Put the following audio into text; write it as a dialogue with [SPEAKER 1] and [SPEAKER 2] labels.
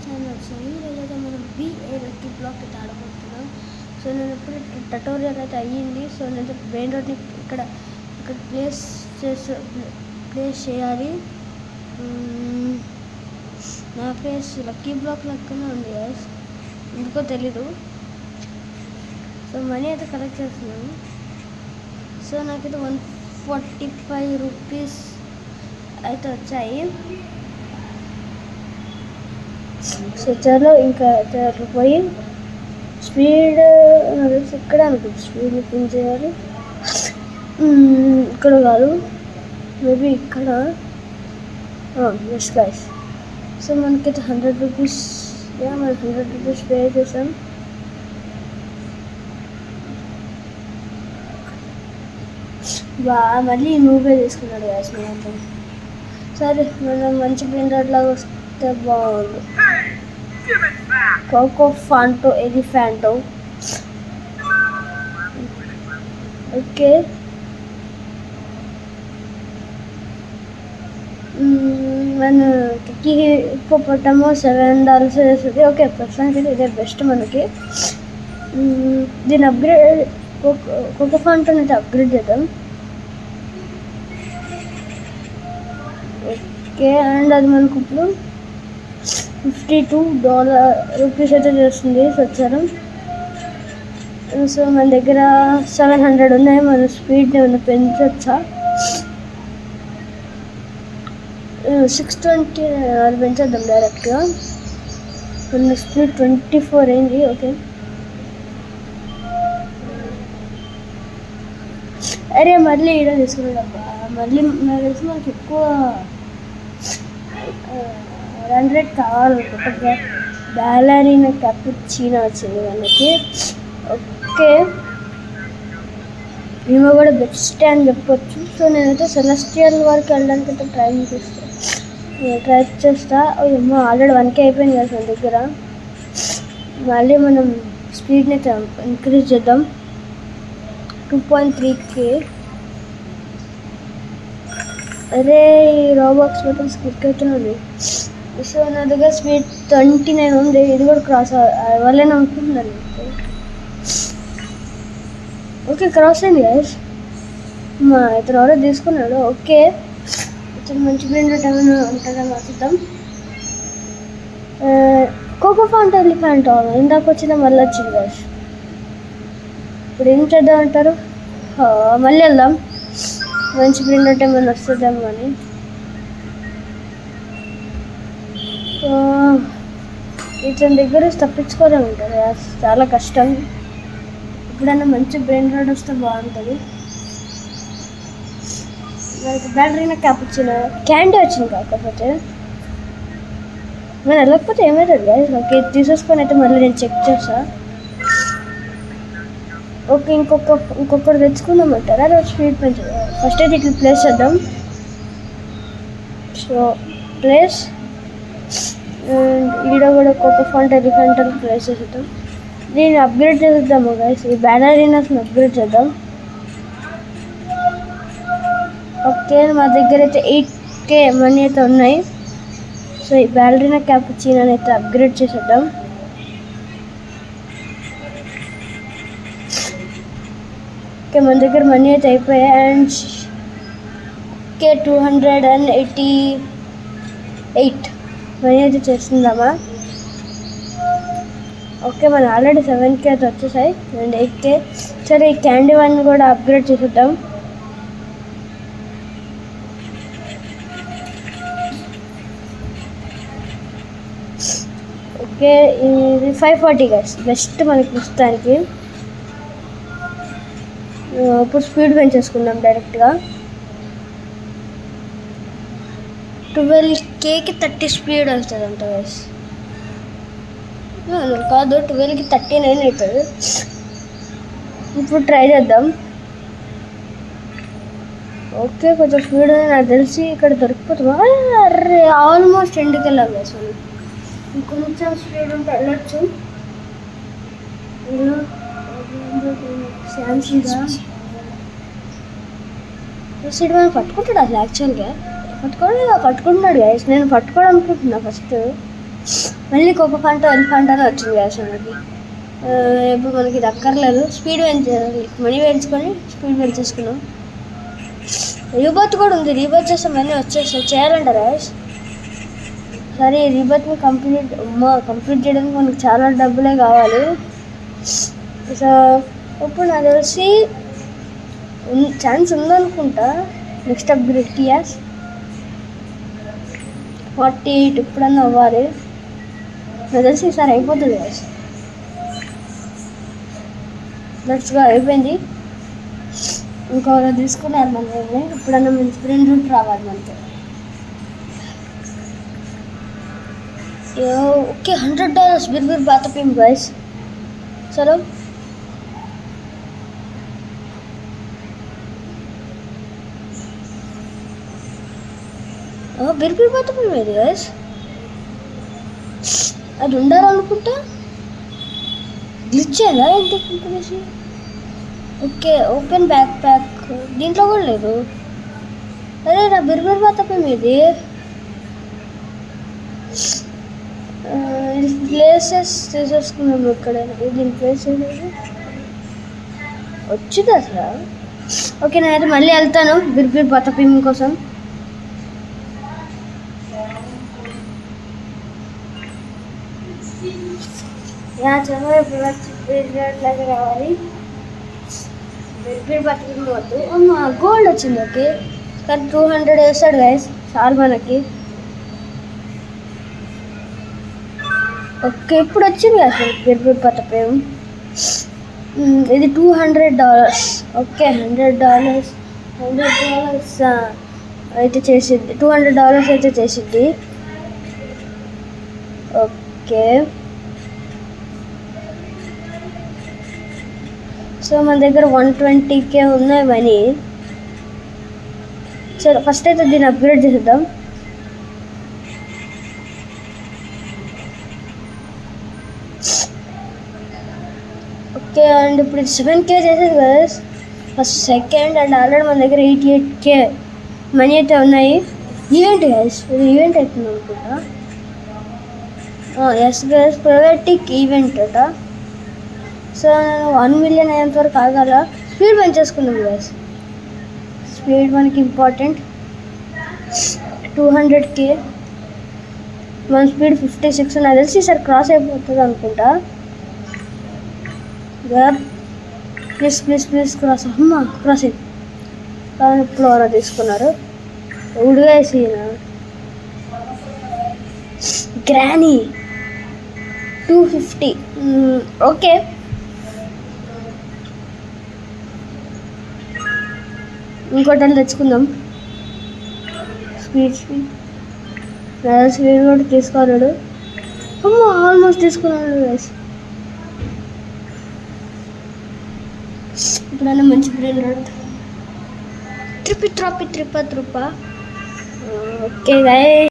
[SPEAKER 1] Channel. So ఈరోజు అయితే మనం BA బ్లాక్ అయితే ఆడబోతున్నాం. సో నేను ఇప్పుడు ట్యుటోరియల్ అయితే అయ్యింది. సో నేను మెయిన్ రోడ్ని ఇక్కడ ప్లేస్ చేయాలి. నా ప్లేస్ లక్కీ బ్లాక్ లెక్కనే ఉంది గైస్, ఎందుకో తెలీదు. సో మనీ అయితే కలెక్ట్ చేస్తున్నాను. సో నాకైతే 145 రూపీస్ అయితే వచ్చాయి. సో చలో ఇంకా పోయి స్పీడ్ ఇక్కడ అనుకుంటుంది, స్పీడ్ పిన్ చేయాలి. ఇక్కడ కాదు, మేబీ ఇక్కడ. ఎస్ గైస్, సో మనకైతే 100 రూపీస్, మనకి 100 రూపీస్ పే చేసాం. మళ్ళీ మూవీ తీసుకున్నాడు గైస్ మనతో. సరే మనం మంచి ప్రింటర్ లాగా వస్తే బాగుంది. కోకో ఫాంటో ఎలిఫాంటో. ఓకే, మన హిప్పోపొటామో $7 వేస్తుంది. ఓకే, ప్రస్తుతానికి ఇదే బెస్ట్ మనకి. దీన్ని అప్గ్రేడ్, కోకో ఫాంటోని అయితే అప్గ్రేడ్ చేద్దాం. ఓకే, అండ్ అది మనకు ఇప్పుడు $52 అయితే చేస్తుంది సంవత్సరం. సో మన దగ్గర 700 ఉన్నాయి. మన స్పీడ్ని ఏమైనా పెంచచ్చా? 620 అది పెంచేద్దాం డైరెక్ట్గా. మన స్పీడ్ 24 అయింది. ఓకే, అరే మళ్ళీ ఈడ తీసుకున్నాడు. మళ్ళీ నాకు తెలిసి మనకి ఎక్కువ రన్ రేట్ కావాలి. బ్యాలరీనా క్యాపుచినో వచ్చింది మనకి. ఓకే, మేము కూడా బెస్ట్ అని చెప్పొచ్చు. సో నేనైతే సెలెస్టియల్ వరకు వెళ్ళడానికి అయితే ట్రై చేస్తా. అమ్మో, ఆల్రెడీ 1K అయిపోయింది కదా మన దగ్గర. మళ్ళీ మనం స్పీడ్ని అయితే ఇంక్రీజ్ చేద్దాం. 2.3K. అరే రోబాక్స్ మొత్తం స్కిక్ అవుతున్నది. సో నా దగ్గర స్పీడ్ 29 ఉంది. ఇది కూడా క్రాస్ అవ్వాలని అనుకుంటున్నాను. ఓకే, క్రాస్ అయింది గైస్. మా ఇతను ఎవరో తీసుకున్నాడు. ఓకే, ఇతను మంచి ప్రింటర్ ఏమైనా ఉంటుందా చూద్దాం. కోకో ఫాంటో ఎలిఫాంటో ఇందాక వచ్చిన మళ్ళీ వచ్చింది గైస్. ఇప్పుడు ఏం చేద్దాం అంటారు? మళ్ళీ వెళ్దాం, మంచి ప్రింటర్ ఏమైనా వస్తుందేమో అని. ఇతని దగ్గర తప్పించుకోవడం ఉంటుంది, చాలా కష్టం. ఎప్పుడైనా మంచి బ్రెయిన్ రాడ్ వస్తే బాగుంటుంది. మనకి బ్యాటరీనా క్యాపుచినో క్యాండీ వచ్చింది. కాకపోతే నేను వెళ్ళకపోతే ఏమవుతుంది గైస్? ఓకే, తీసేసుకొని అయితే మళ్ళీ నేను చెక్ చేస్తా. ఓకే, ఇంకొకటి తెచ్చుకుందామంటారా? అదే స్పీడ్ పెంచు. ఫస్ట్ అయితే ఇట్లా ప్లేస్ చేద్దాం. సో ప్లేస్, ఈడ కూడా కోకో ఫాంటో ఎలిఫాంటో ప్లేస్ చేసేద్దాం. దీన్ని అప్గ్రేడ్ చేద్దాము గైస్. ఈ బ్యాలరీనాస్ని అప్గ్రేడ్ చేద్దాం. ఓకే, మా దగ్గర అయితే 8K మనీ అయితే ఉన్నాయి. సో ఈ బ్యాలరీనా క్యాపుచినోని అయితే అప్గ్రేడ్ చేసేద్దాం. ఓకే, మన దగ్గర మనీ అయితే అయిపోయాయి. అండ్ ఓకే, 288 మనీ అయితే చేస్తుందామా? ఓకే, మనం ఆల్రెడీ 7K అయితే వచ్చేసాయి అండ్ 8K. సరే, ఈ క్యాండీ వన్ కూడా అప్గ్రేడ్ చేసేద్దాం. ఓకే, ఇది 540 గైస్, బెస్ట్ మనకి ప్రస్తుతానికి. ఇప్పుడు స్పీడ్ పెంచేసుకుందాం డైరెక్ట్గా. 12Kకి 30 స్పీడ్ వస్తుంది అంట గైస్. కాదు, 12కి 39 అవుతుంది. ఇప్పుడు ట్రై చేద్దాం. ఓకే, కొంచెం స్పీడ్ నాకు తెలిసి ఇక్కడ దొరికిపోతుందా? అరే ఆల్మోస్ట్ ఎండ్కి వెళ్ళాం గైస్. ఇంకొంచెం స్పీడ్ ఉంటే వెళ్ళొచ్చు. సీడ్ మనం పట్టుకుంటాడు అసలు. యాక్చువల్గా పట్టుకుంటున్నాడు గైస్. నేను పట్టుకోవడం అనుకుంటున్నా ఫస్ట్. మళ్ళీ కోకో ఫాంటా ఎలిఫాంటానే వచ్చింది గ్యాస్ మనకి. ఇప్పుడు మనకి ఇది అక్కర్లేదు, స్పీడ్ పెంచాలి, మనీ పెంచుకొని స్పీడ్ పెంచేసుకున్నాం. రీబర్త్ కూడా ఉంది, రీబర్త్ చేస్తే మనీ వచ్చేస్తాయి. చేయాలంట గ్యాస్. సరే రీబర్త్ని కంప్లీట్ చేయడానికి మనకు చాలా డబ్బులే కావాలి. సో ఇప్పుడు నాకు తెలిసి ఛాన్స్ ఉందనుకుంటా. నెక్స్ట్ అప్గ్రేడ్ టియాస్ 48 ఇప్పుడన్నా అవ్వాలి. నాకు తెలిసి ఈసారి అయిపోతుంది గ్యాస్. దట్స్గా అయిపోయింది. ఇంకొకరు తీసుకున్నారు మన దగ్గర. ఇప్పుడన్నా మన స్ప్రింట్ రూట్ రావాలి మనకి. ఓకే $100 బిర్బిర్ బాతపీం గైస్. చలో బిర్బిర్ బాతపీం ఏది గైస్? అది ఉండాలనుకుంటా. గ్లిచ్ అయిందా ఏంటి company? Okay open back pack దీంట్లో కూడా లేదు. అరే నా బిర్బిర్ బాతపీం ఇది. ప్లేసెస్ తీసేసుకున్నాము ఎక్కడైనా. దీని ప్లేస్ ఏంటంటే వచ్చింది అసలు. ఓకే నేనైతే మళ్ళీ వెళ్తాను బిర్బిర్ బాతపీం కోసం. చలో ఇప్పుడు బిర్బిర్లాగా రావాలి. బిర్బిర్ బాతపీం వద్దు. గోల్డ్ వచ్చింది. ఓకే కానీ 200 వేస్తాడు గైస్ చాలు మనకి. ఓకే ఇప్పుడు వచ్చింది అసలు బిర్బిర్ బాతపీం. ఇది $200. ఓకే $100 అయితే చేసిద్ది. $200 అయితే చేసిద్ది. ఓకే సో మన దగ్గర 120K ఉన్నాయి మనీ. సరే ఫస్ట్ అయితే దీన్ని అప్గ్రేడ్ చేద్దాం. ఓకే అండ్ ఇప్పుడు 7K చేసేది కదా ఫస్ట్ సెకండ్. అండ్ ఆల్రెడీ మన దగ్గర 88K మనీ అయితే ఉన్నాయి. ఈవెంట్ గైస్, ఇది ఈవెంట్ అవుతుంది అనుకుంటా. ఎస్ గైస్ ప్రైవేటిక్ ఈవెంట్ అట. సో నేను 1 మిలియన్ అయ్యేంత వరకు ఆగాల. స్పీడ్ పెంచేసుకున్నాం గైస్, స్పీడ్ మనకి ఇంపార్టెంట్. 200K మన స్పీడ్ 56. నాకు తెలిసి ఈసారి క్రాస్ అయిపోతుంది అనుకుంటా. Please please please cross. Cross అయింది కానీ ఇప్పుడు ఎవరో తీసుకున్నారు. ఉడివేసి గ్రానీ 250. ఓకే ఇంకోటి తెచ్చుకుందాం. స్పీడ్ కూడా తీసుకున్నాడు. ఆల్మోస్ట్ తీసుకున్నాడు గైస్. ఇప్పుడైనా మంచి బ్రెయిన్ ట్రిప్పి ట్రాపి ట్రిప్ప ట్రిప్ప. Okay guys.